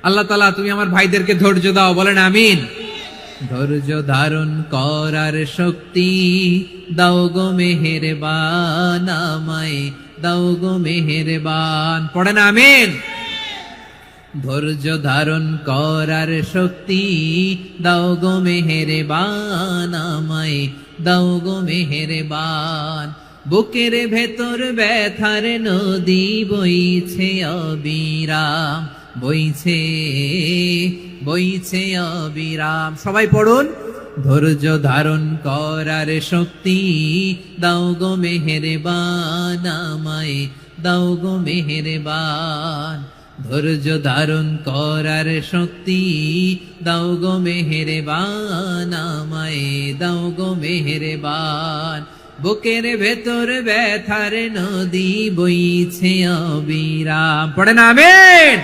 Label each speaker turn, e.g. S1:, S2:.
S1: আল্লাহ তাআলা তুমি আমার ভাইদেরকে ধৈর্য দাও, বলেন আমিন। ধৈর্য ধারণ করার শক্তি দাও গো মেহেরবান, আমায় দাও গো মেহেরবান, পড়েন আমিন। ধৈর্য ধারণ করার শক্তি দাও গো মেহেরবান, আমায় দাও গো মেহেরবান। বুকের ভেতর ব্যথার নদী বইছে অবিরাম, বইছে বইছে অবিরাম। সবাই পড়ুন, ধৈর্য ধারণ করার শক্তি দাও গো মেহেরবান, আমায় দাও গো মেহেরবান। ধৈর্য ধারণ করার শক্তি দাও গো মেহেরবান, আমায় দাও গো মেহেরবান। বুকের ভেতর ব্যথার নদী বইছে অবিরাম, পড়েন আমিন।